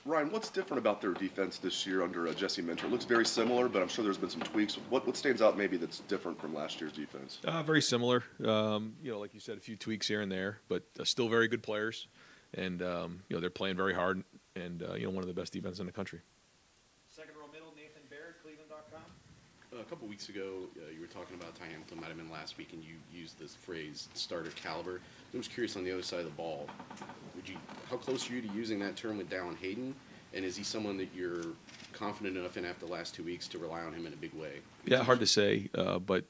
Ryan, what's different about their defense this year under Jesse Minter? It looks very similar, but I'm sure there's been some tweaks. What stands out maybe that's different from last year's defense? Very similar. Like you said, a few tweaks here and there, but still very good players. And, they're playing very hard and, one of the best defenses in the country. Second row middle, Nathan Baird, Cleveland.com. A couple weeks ago, you were talking about Ty Hamilton, might have been last week, and you used this phrase, starter caliber. I was curious on the other side of the ball. How close are you to using that term with Dallin Hayden? And is he someone that you're confident enough in after the last 2 weeks to rely on him in a big way? Yeah, hard to say, but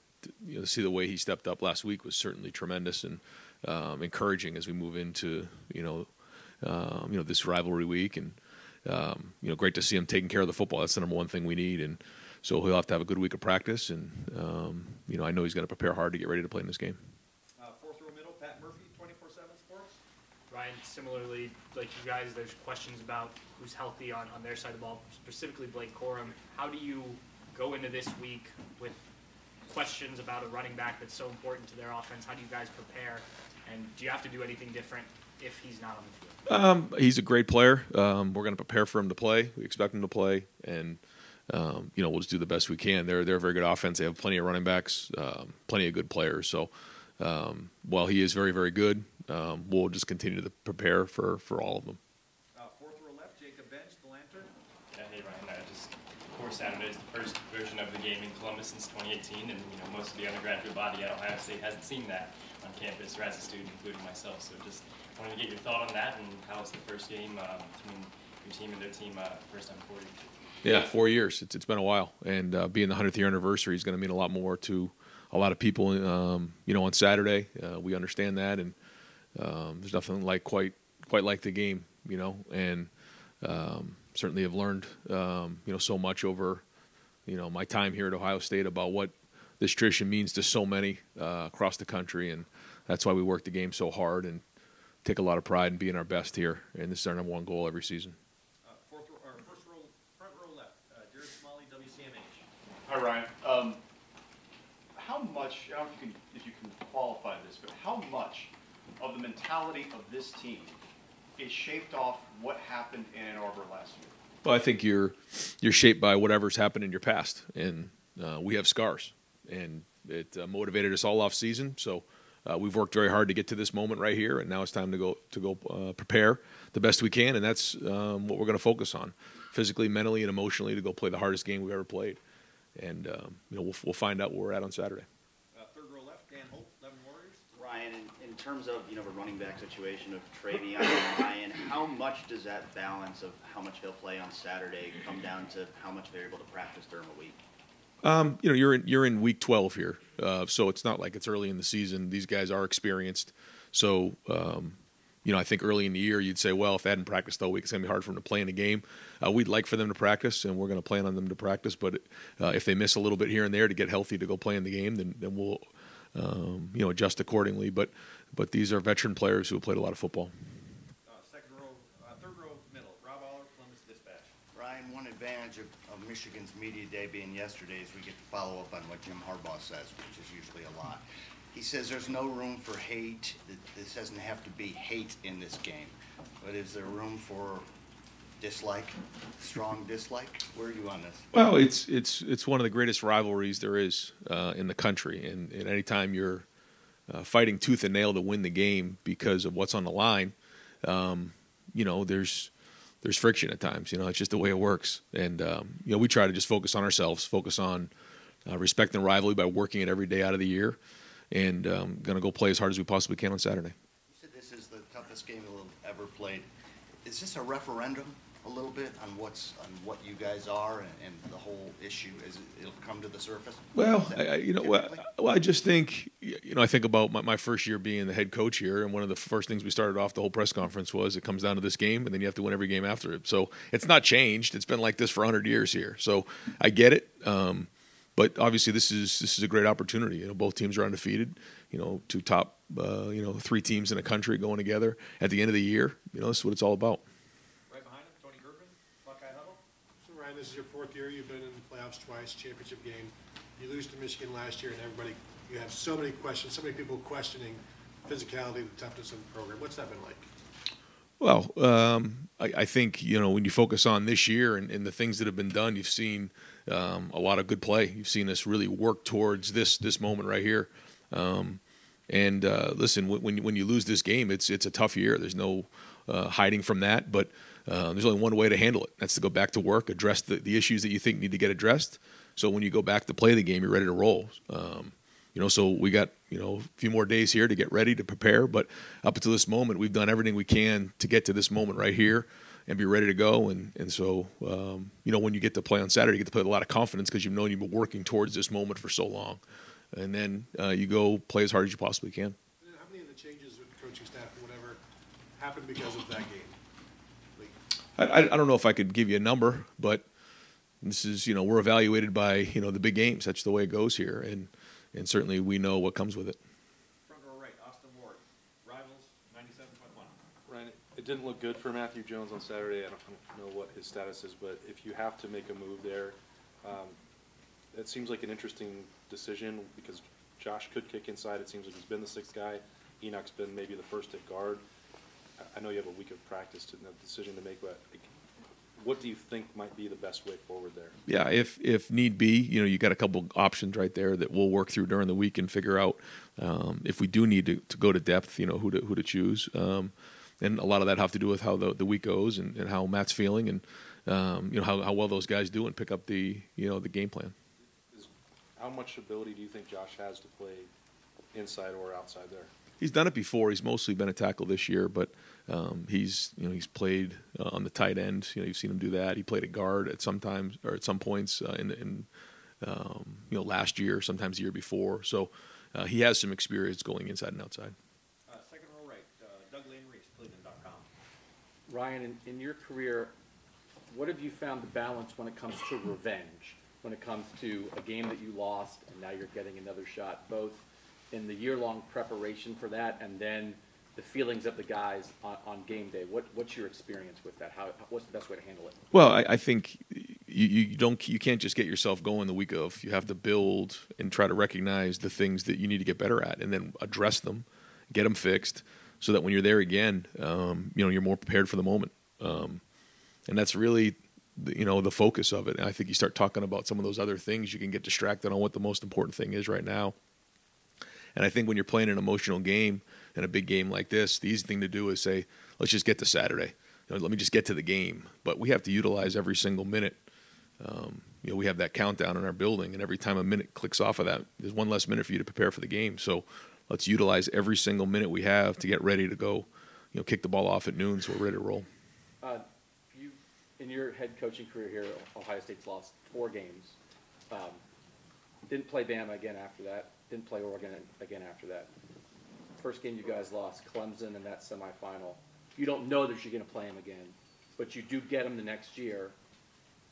to see the way he stepped up last week was certainly tremendous and encouraging as we move into this rivalry week. And great to see him taking care of the football. That's the number one thing we need. And so he'll have to have a good week of practice. And I know he's going to prepare hard to get ready to play in this game. Fourth row middle, Pat Murphy, 24/7 Sports. Ryan, similarly, like you guys, there's questions about who's healthy on their side of the ball, specifically Blake Corum. How do you go into this week with questions about a running back that's so important to their offense? How do you guys prepare? And do you have to do anything different if he's not on the field? He's a great player. We're going to prepare for him to play. We expect him to play. And, we'll just do the best we can. They're a very good offense. They have plenty of running backs, plenty of good players. So while he is very, very good, we'll just continue to prepare for all of them. Fourth row left, Jacob Bench, The Lantern. Yeah, hey Ryan, of course Saturday is the first version of the game in Columbus since 2018, and most of the undergraduate body at Ohio State hasn't seen that on campus, or as a student, including myself. So just wanted to get your thought on that and how it's the first game between your team and their team, first time for you. Yeah, 4 years. It's been a while, and being the 100th year anniversary is going to mean a lot more to a lot of people. On Saturday, we understand that, and there's nothing quite like the game, and certainly have learned, so much over, my time here at Ohio State about what this tradition means to so many across the country, and that's why we work the game so hard and take a lot of pride in being our best here. And this is our number one goal every season. Front row left, Jared Smalley, WCMH. Hi, Ryan. How much, I don't know if you can qualify this, but how much of the mentality of this team is shaped off what happened in Ann Arbor last year? Well, I think you're shaped by whatever's happened in your past, and we have scars, and it motivated us all off season. So we've worked very hard to get to this moment right here, and now it's time to go prepare the best we can, and that's what we're going to focus on, physically, mentally, and emotionally, to go play the hardest game we've ever played. And we'll find out where we're at on Saturday. Third row left, Dan Holt, 11 Warriors. Ryan, in terms of the running back situation of Travion and Ryan, how much does that balance of how much they'll play on Saturday come down to how much they're able to practice during the week? You're in week 12 here, so it's not like it's early in the season. These guys are experienced, so I think early in the year you'd say, well, if they hadn't practiced all week, it's going to be hard for them to play in a game. We'd like for them to practice, and we're going to plan on them to practice. But if they miss a little bit here and there to get healthy to go play in the game, then we'll adjust accordingly. But these are veteran players who have played a lot of football. Third row middle, Rob Aller, Columbus Dispatch. Ryan, one advantage of Michigan's media day being yesterday is we get to follow up on what Jim Harbaugh says, which is usually a lot. He says there's no room for hate. This doesn't have to be hate in this game. But is there room for dislike, strong dislike? Where are you on this? Well, it's one of the greatest rivalries there is in the country. And anytime you're fighting tooth and nail to win the game because of what's on the line, there's friction at times. It's just the way it works. And, we try to just focus on ourselves, focus on respecting the rivalry by working it every day out of the year. And going to go play as hard as we possibly can on Saturday. You said this is the toughest game you'll have ever played. Is this a referendum a little bit on what you guys are and the whole issue? It'll come to the surface? Well, I just think I think about my first year being the head coach here, and one of the first things we started off the whole press conference was it comes down to this game, and then you have to win every game after it. So it's not changed. It's been like this for 100 years here. So I get it. But obviously, this is a great opportunity. Both teams are undefeated. Two top, three teams in the country going together at the end of the year. This is what it's all about. Right behind him, Tony Gervin, Buckeye Huddle. So Ryan, this is your fourth year. You've been in the playoffs twice, championship game. You lose to Michigan last year, and you have so many questions, so many people questioning physicality, the toughness of the program. What's that been like? Well, I think, when you focus on this year and the things that have been done, you've seen a lot of good play. You've seen us really work towards this moment right here. Listen, when you lose this game, it's a tough year. There's no hiding from that. But there's only one way to handle it. That's to go back to work, address the issues that you think need to get addressed. So when you go back to play the game, you're ready to roll. So we got a few more days here to get ready, to prepare. But up until this moment, we've done everything we can to get to this moment right here and be ready to go. So when you get to play on Saturday, you get to play with a lot of confidence because you've known you've been working towards this moment for so long. And then you go play as hard as you possibly can. And then how many of the changes with the coaching staff or whatever happened because of that game? I don't know if I could give you a number, but this is, we're evaluated by, the big games. That's the way it goes here. And certainly we know what comes with it. Front row right, Austin Ward, Rivals 97.1. Ryan, it didn't look good for Matthew Jones on Saturday. I don't know what his status is, but if you have to make a move there, it seems like an interesting decision because Josh could kick inside. It seems like he's been the sixth guy. Enoch's been maybe the first at guard. I know you have a week of practice to the decision to make, but what do you think might be the best way forward there? Yeah, if need be, you got a couple options right there that we'll work through during the week and figure out if we do need to go to depth, who to choose. And a lot of that have to do with how the week goes and how Matt's feeling and how well those guys do and pick up the game plan. How much ability do you think Josh has to play inside or outside there? He's done it before. He's mostly been a tackle this year, but he's played on the tight end. You've seen him do that. He played at guard at some points in last year, sometimes the year before. So he has some experience going inside and outside. Second row right, Doug Lane Reese, Cleveland.com. Ryan, in your career, what have you found the balance when it comes to revenge? When it comes to a game that you lost and now you're getting another shot, both in the year-long preparation for that and then the feelings of the guys on game day? What's your experience with that? What's the best way to handle it? Well, I think you can't just get yourself going the week of. You have to build and try to recognize the things that you need to get better at and then address them, get them fixed so that when you're there again, you're more prepared for the moment. And that's really the focus of it. And I think you start talking about some of those other things, you can get distracted on what the most important thing is right now. And I think when you're playing an emotional game and a big game like this, the easy thing to do is say, let's just get to Saturday. Let me just get to the game. But we have to utilize every single minute. We have that countdown in our building, and every time a minute clicks off of that, there's one less minute for you to prepare for the game. So let's utilize every single minute we have to get ready to go, kick the ball off at noon so we're ready to roll. In your head coaching career here, Ohio State's lost 4 games. Didn't play Bama again after that. Didn't play Oregon again after that. First game you guys lost, Clemson in that semifinal. You don't know that you're going to play them again, but you do get them the next year,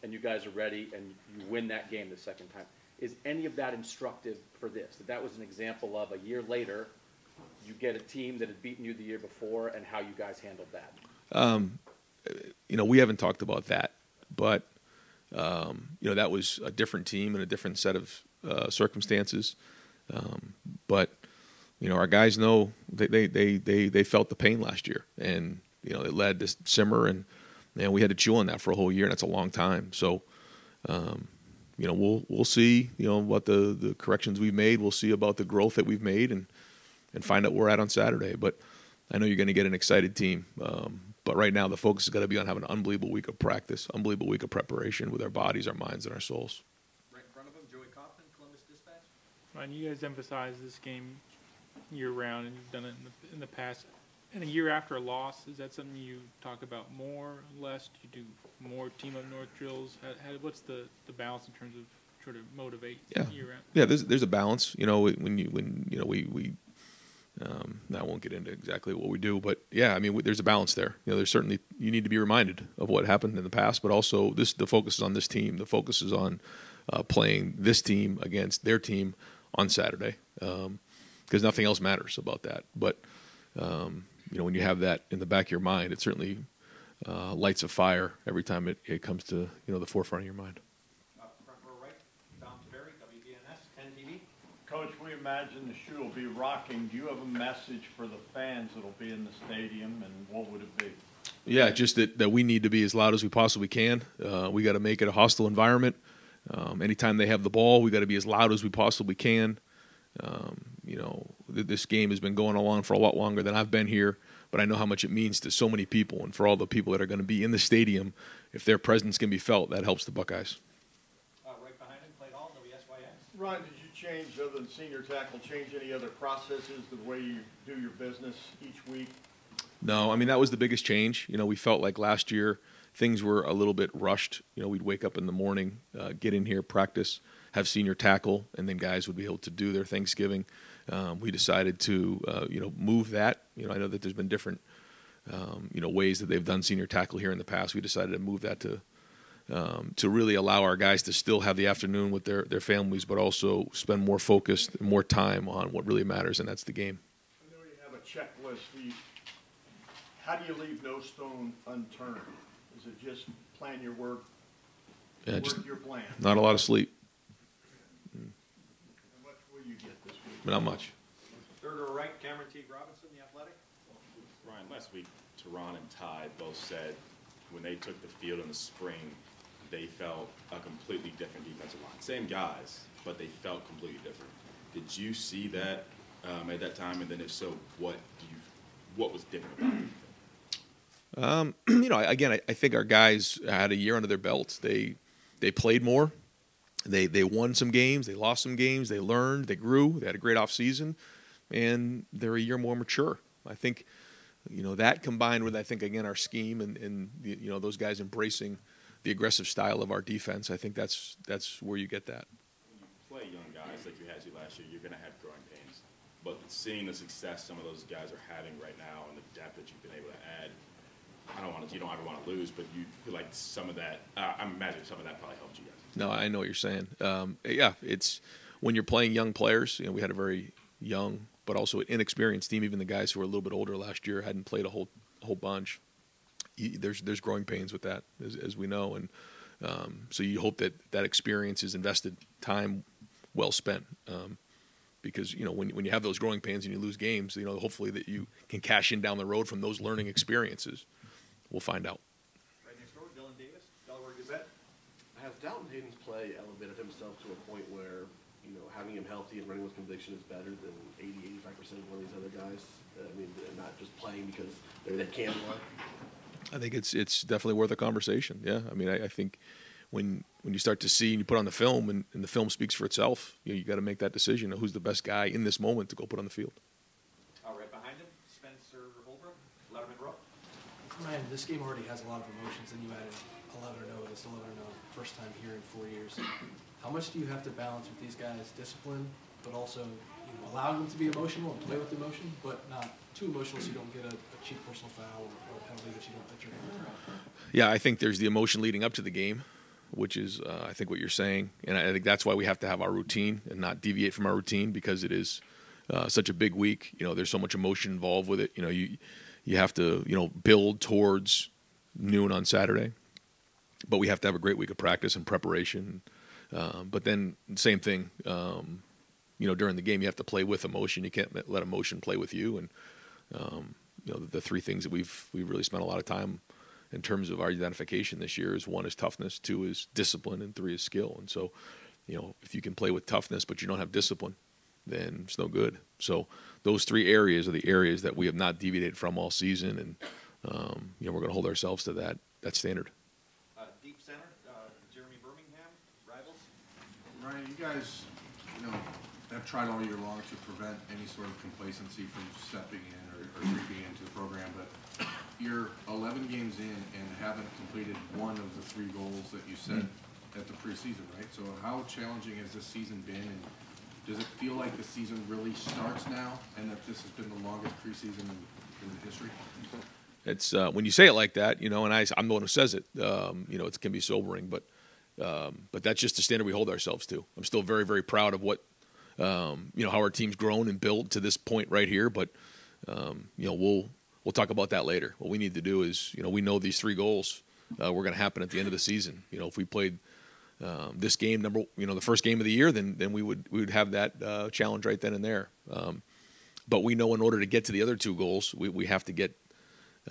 and you guys are ready, and you win that game the second time. Is any of that instructive for this? That was an example of a year later, you get a team that had beaten you the year before, and how you guys handled that? We haven't talked about that, but that was a different team and a different set of circumstances. But our guys know they felt the pain last year, and it led to simmer, and we had to chew on that for a whole year, and that's a long time. So we'll see what the corrections we've made. We'll see about the growth that we've made, and find out where we're at on Saturday. But I know you're going to get an excited team. But right now, the focus has got to be on having an unbelievable week of practice, unbelievable week of preparation with our bodies, our minds, and our souls. Right in front of him, Joey Kaufman, Columbus Dispatch. Ryan, you guys emphasize this game year-round, and you've done it in the past. And a year after a loss, is that something you talk about more, less? Do you do more team up north drills? What's the balance in terms of trying to motivate year-round? Yeah, there's a balance. I won't get into exactly what we do, but yeah, there's a balance there. There's certainly, you need to be reminded of what happened in the past, but also the focus is on this team. The focus is on playing this team against their team on Saturday, because nothing else matters about that. But when you have that in the back of your mind, it certainly lights a fire every time it comes to the forefront of your mind. Front row right, Dom Taveri, WBNS, 10 TV. Coach, we imagine the shoe will be rocking. Do you have a message for the fans that will be in the stadium, and what would it be? Yeah, just that we need to be as loud as we possibly can. We got to make it a hostile environment. Anytime they have the ball, we got to be as loud as we possibly can. This game has been going along for a lot longer than I've been here, but I know how much it means to so many people, and for all the people that are going to be in the stadium, if their presence can be felt, that helps the Buckeyes. Right behind him, Clay Hall, WSYS. Ryan, did you change, other than senior tackle, change any other processes, the way you do your business each week? No, I mean, that was the biggest change. We felt like last year things were a little bit rushed. We'd wake up in the morning, get in here, practice, have senior tackle, and then guys would be able to do their Thanksgiving. We decided to, move that. I know that there's been different, ways that they've done senior tackle here in the past. We decided to move that to really allow our guys to still have the afternoon with their families, but also spend more focus, more time on what really matters, and that's the game. I know you have a checklist. How do you leave no stone unturned? Is it just plan your work, work your plan? Not a lot of sleep. How much will you get this week? Not much. Third or right, Cameron T. Robinson, The Athletic. Ryan, last week, Teron and Ty both said when they took the field in the spring, they felt a completely different defensive line. Same guys, but they felt completely different. Did you see that at that time? And then if so, what was different about it? Again, I think our guys had a year under their belts. They played more. They won some games. They lost some games. They learned. They grew. They had a great offseason, and they're a year more mature. I think, that combined with, I think, again, our scheme and those guys embracing the aggressive style of our defense, I think that's where you get that. When you play young guys like you had to last year, you're going to have growing pains. But seeing the success some of those guys are having right now and the depth that you've been able to add, you don't ever want to lose, but you feel like some of that, I imagine some of that probably helped you guys. No, I know what you're saying. It's when you're playing young players. We had a very young, but also an inexperienced team. Even the guys who were a little bit older last year hadn't played a whole bunch. There's growing pains with that, as we know, and so you hope that experience is invested time well spent. Because when you have those growing pains and you lose games, hopefully that you can cash in down the road from those learning experiences. We'll find out. Right next door, Dylan Davis, Delaware Gazette. Has Dalton Hayden's play elevated himself to a point where, having him healthy and running with conviction is better than 80-85% of one of these other guys? They're not just playing because they can play. I think it's definitely worth a conversation. Yeah, I think when you start to see and you put on the film and the film speaks for itself, you got to make that decision of who's the best guy in this moment to go put on the field. Right behind him, Spencer Holbrook, Letterman Row. Ryan, this game already has a lot of emotions, and you added 11-0 this 11-0 first time here in 4 years. How much do you have to balance with these guys? Discipline, but also allowing them to be emotional and play with emotion, but not too emotional so you don't get a cheap personal foul or a penalty that you're going to throw. Yeah, I think there's the emotion leading up to the game, which is I think what you're saying, and I think that's why we have to have our routine and not deviate from our routine, because it is such a big week. There's so much emotion involved with it. You have to build towards noon on Saturday, but we have to have a great week of practice and preparation. But then same thing, during the game you have to play with emotion. You can't let emotion play with you. And the three things that we've really spent a lot of time in terms of our identification this year is: 1 is toughness, 2 is discipline, and 3 is skill. And so, if you can play with toughness but you don't have discipline, then it's no good. So those 3 areas are the areas that we have not deviated from all season, and we're going to hold ourselves to that standard. Deep center, Jeremy Birmingham, Rivals. Ryan, you guys, have tried all year long to prevent any sort of complacency from stepping in or creeping into the program, but you're 11 games in and haven't completed one of the 3 goals that you set at the preseason, right? So how challenging has this season been, and does it feel like the season really starts now, and that this has been the longest preseason in history? It's when you say it like that, and I'm the one who says it. It can be sobering, but that's just the standard we hold ourselves to. I'm still very, very proud of what how our team's grown and built to this point right here. But we'll talk about that later. What we need to do is, we know these 3 goals were going to happen at the end of the season. If we played this game the first game of the year, then we would have that challenge right then and there. But we know in order to get to the other 2 goals, we have to get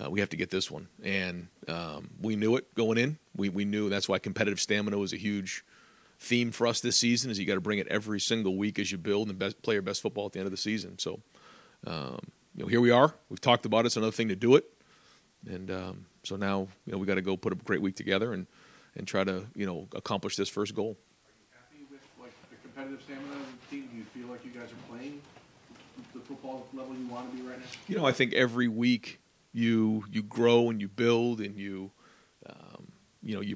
we have to get this one. And we knew it going in. We knew that's why competitive stamina was a huge theme for us this season. Is you got to bring it every single week as you build and play your best football at the end of the season. So here we are. We've talked about it. It's another thing to do it. And so now we got to go put a great week together and try to accomplish this first goal. Are you happy with the competitive stamina of the team? Do you feel like you guys are playing the football level you want to be right now? I think every week you grow and you build and you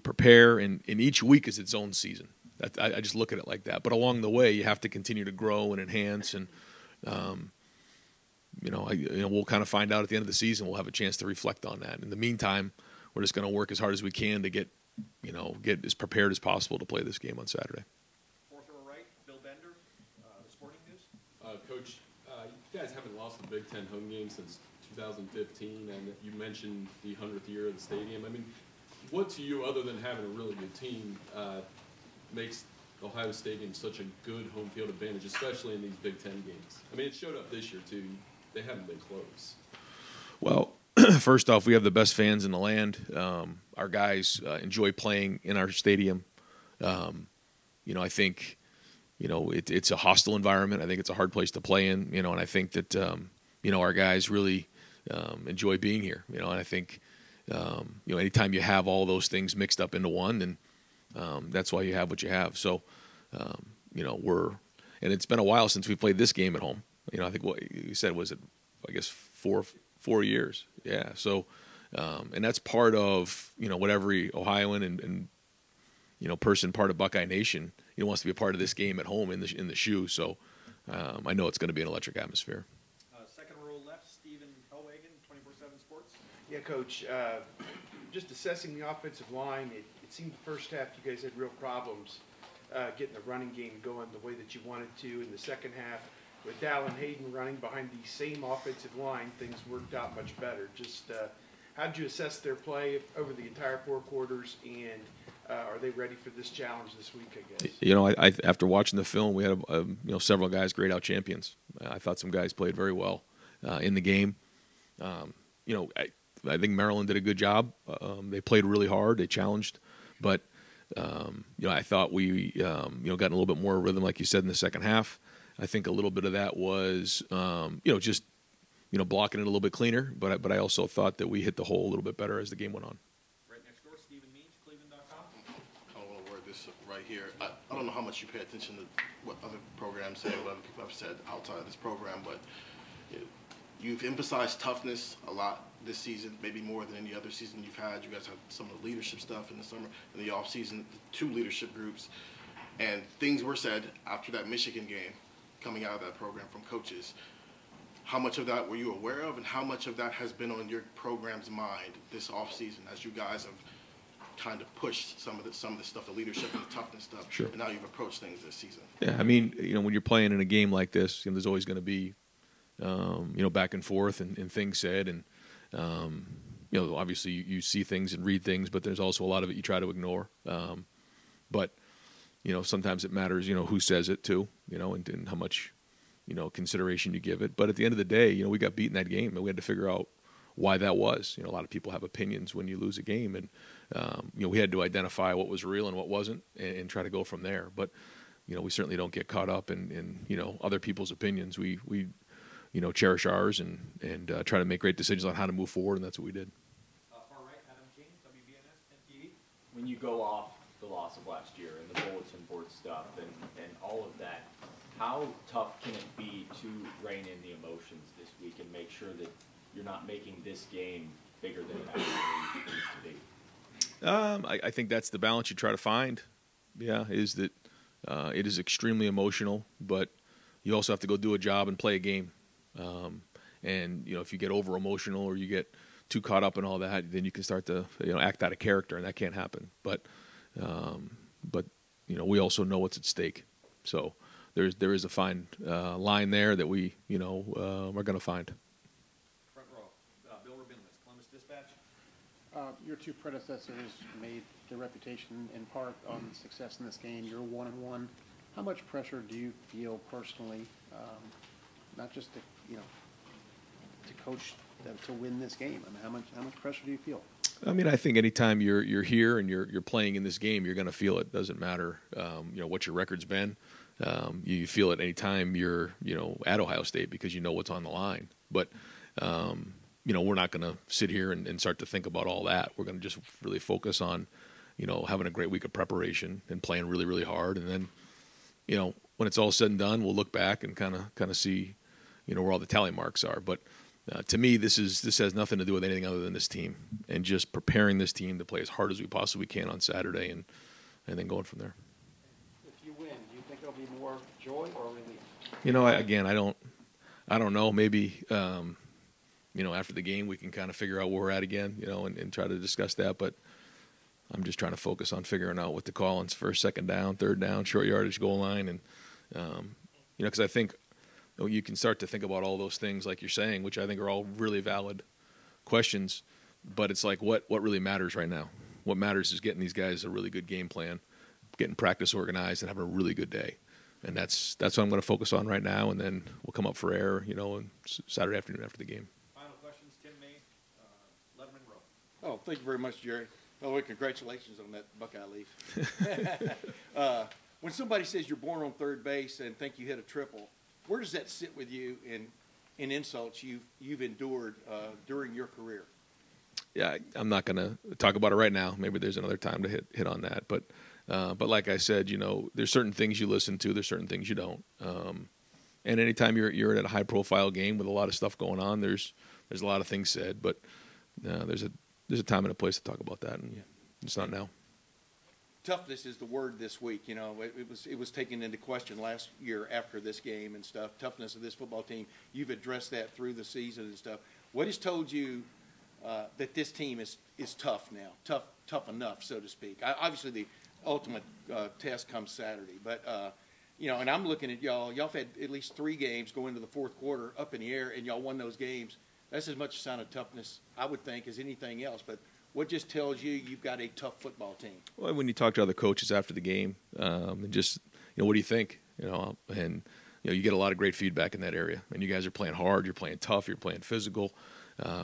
prepare, and each week is its own season. I just look at it like that. But along the way, you have to continue to grow and enhance, and we'll kind of find out at the end of the season. We'll have a chance to reflect on that. In the meantime, we're just going to work as hard as we can to get as prepared as possible to play this game on Saturday. Fourth row right, Bill Bender, the Sporting News. Coach, you guys haven't lost a Big Ten home game since 2015, and you mentioned the 100th year of the stadium. I mean, what to you, other than having a really good team, makes Ohio Stadium such a good home field advantage, especially in these Big Ten games? I mean, it showed up this year, too. They haven't been close. Well, first off, we have the best fans in the land. Our guys enjoy playing in our stadium. I think, it's a hostile environment. I think it's a hard place to play in, and I think that, our guys really enjoy being here, and I think, anytime you have all those things mixed up into one, then that's why you have what you have. So, and it's been a while since we played this game at home. I think what you said was, I guess, four years. Yeah. So, and that's part of, what every Ohioan and person, part of Buckeye Nation, wants to be a part of this game at home in the shoe. So, I know it's going to be an electric atmosphere. Second row left, Stephen Hellwagen, 24/7 Sports. Yeah, Coach, just assessing the offensive line, it seemed the first half you guys had real problems getting the running game going the way that you wanted to. In the second half, with Dallin Hayden running behind the same offensive line, things worked out much better. Just how did you assess their play over the entire 4 quarters, and are they ready for this challenge this week, I guess? After watching the film, we had several guys grade out champions. I thought some guys played very well in the game. I think Maryland did a good job. They played really hard. They challenged, but I thought we got a little bit more rhythm, like you said, in the second half. I think a little bit of that was just blocking it a little bit cleaner, but I also thought that we hit the hole a little bit better as the game went on. Right next door, Stephen Means, Cleveland.com. I don't want to word this right here. I don't know how much you pay attention to what other programs say, what other people have said outside of this program, but you've emphasized toughness a lot this season, maybe more than any other season you've had. You guys have some of the leadership stuff in the summer, in the off season, 2 leadership groups, and things were said after that Michigan game coming out of that program from coaches. How much of that were you aware of, and how much of that has been on your program's mind this off season as you guys have kind of pushed some of the stuff, the leadership and the toughness stuff, Sure. and now you've approached things this season? Yeah, I mean, when you're playing in a game like this, there's always going to be, back and forth and things said, and obviously you see things and read things, but there's also a lot of it you try to ignore. But sometimes it matters, who says it too, and how much, consideration you give it. But at the end of the day, we got beat in that game, and we had to figure out why that was. A lot of people have opinions when you lose a game, and we had to identify what was real and what wasn't, and try to go from there. But we certainly don't get caught up in other people's opinions. We cherish ours and try to make great decisions on how to move forward, and that's what we did. Far right, Adam King, WBNS, MTV. When you go off the loss of last year and the bulletin board stuff and all of that, how tough can it be to rein in the emotions this week and make sure that you're not making this game bigger than it actually needs to be? I think that's the balance you try to find. Yeah, is that it is extremely emotional, but you also have to go do a job and play a game. And if you get over emotional or you get too caught up in all that, then you can start to act out of character, and that can't happen. But we also know what's at stake. So there is a fine line there that we are going to find. Front row, Bill Rabinowitz, Columbus Dispatch. Your 2 predecessors made their reputation in part on success in this game. You're 1-1. How much pressure do you feel personally, not just to coach to win this game? I mean, how much pressure do you feel? I mean, I think anytime you're here and you're playing in this game, you're going to feel it. Doesn't matter, what your record's been. You feel it anytime you're, at Ohio State because you know what's on the line. But, we're not going to sit here and start to think about all that. We're going to just really focus on, having a great week of preparation and playing really, really hard. And then, when it's all said and done, we'll look back and kind of see, where all the tally marks are. But to me, this has nothing to do with anything other than this team and just preparing this team to play as hard as we possibly can on Saturday and then going from there. If you win, do you think it'll be more joy or relief? I don't know. Maybe, after the game we can kind of figure out where we're at again, and try to discuss that. But I'm just trying to focus on figuring out what to call on first, second down, third down, short yardage, goal line. And, because I think you can start to think about all those things like you're saying, which I think are all really valid questions. But it's like what really matters right now. What matters is getting these guys a really good game plan, getting practice organized, and having a really good day. And that's what I'm going to focus on right now. And then we'll come up for air, on Saturday afternoon after the game. Final questions, Tim May, Letterman Row. Oh, thank you very much, Jerry. By the way, congratulations on that Buckeye leaf. When somebody says you're born on third base and think you hit a triple, where does that sit with you in insults you've endured during your career? Yeah, I'm not going to talk about it right now. Maybe there's another time to hit on that. But like I said, there's certain things you listen to, there's certain things you don't. And anytime you're at a high-profile game with a lot of stuff going on, there's a lot of things said. But there's a time and a place to talk about that, and it's not now. Toughness is the word this week. It was taken into question last year after this game and stuff. Toughness of this football team. You've addressed that through the season and stuff. What has told you that this team is tough now, tough enough, so to speak? Obviously, the ultimate test comes Saturday, but and I'm looking at y'all. Y'all have had at least 3 games go into the fourth quarter up in the air, and y'all won those games. That's as much a sign of toughness, I would think, as anything else. But what just tells you you've got a tough football team? Well, when you talk to other coaches after the game, and just what do you think? And you get a lot of great feedback in that area. And you guys are playing hard, you're playing tough, you're playing physical.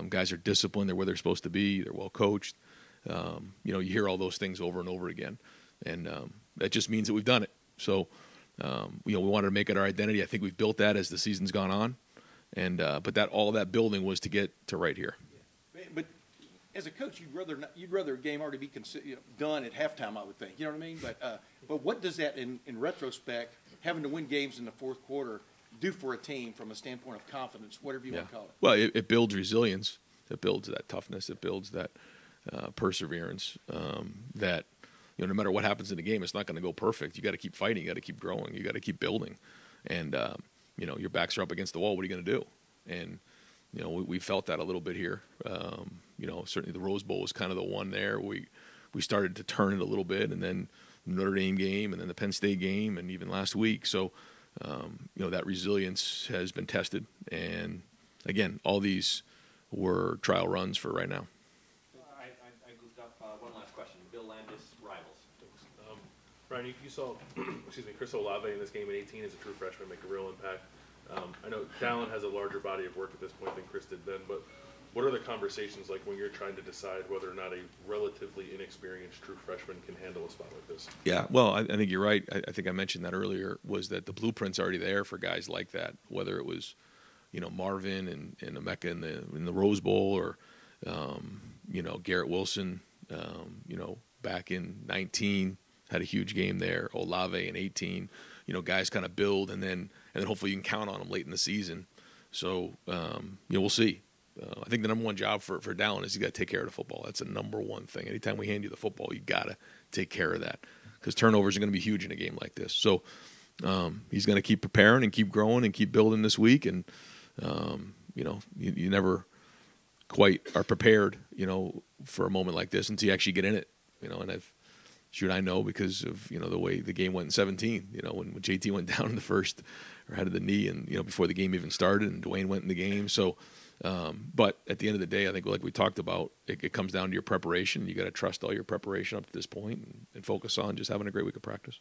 Guys are disciplined, they're where they're supposed to be, they're well coached. You hear all those things over and over again, and that just means that we've done it. So, we wanted to make it our identity. I think we've built that as the season's gone on, and but all that building was to get to right here. But as a coach, you'd rather a game already be done at halftime, I would think. You know what I mean? But what does that, in retrospect, having to win games in the fourth quarter, do for a team from a standpoint of confidence, whatever you want to call it? Well, it builds resilience. It builds that toughness. It builds that perseverance. That no matter what happens in the game, it's not going to go perfect. You got to keep fighting. You got to keep growing. You got to keep building. And your backs are up against the wall. What are you going to do? And we felt that a little bit here. Certainly the Rose Bowl was kind of the one there. We started to turn it a little bit, and then the Notre Dame game, and then the Penn State game, and even last week. So, that resilience has been tested. And again, all these were trial runs for right now. I goofed up. One last question. Bill Landis, Rivals. Brian, you saw, Chris Olave in this game at 18 as a true freshman make a real impact. I know Dallin has a larger body of work at this point than Chris did then, but what are the conversations like when you're trying to decide whether or not a relatively inexperienced true freshman can handle a spot like this? Yeah, well, I think you're right. I think I mentioned that earlier, was that the blueprint's already there for guys like that, whether it was, Marvin and Emeka in the Rose Bowl, or, Garrett Wilson, back in 19, had a huge game there. Olave in 18, guys kind of build, and then hopefully you can count on them late in the season. So, we'll see. I think the number one job for Dallin is you got to take care of the football. That's the number one thing. Anytime we hand you the football, you got to take care of that, because turnovers are going to be huge in a game like this. So he's going to keep preparing and keep growing and keep building this week. And, you never quite are prepared, for a moment like this until you actually get in it, and I know because of, the way the game went in 17, when JT went down in the first, or had the knee, and, before the game even started, and Dwayne went in the game. So, but at the end of the day, I think, like we talked about, it comes down to your preparation. You got to trust all your preparation up to this point, and focus on just having a great week of practice.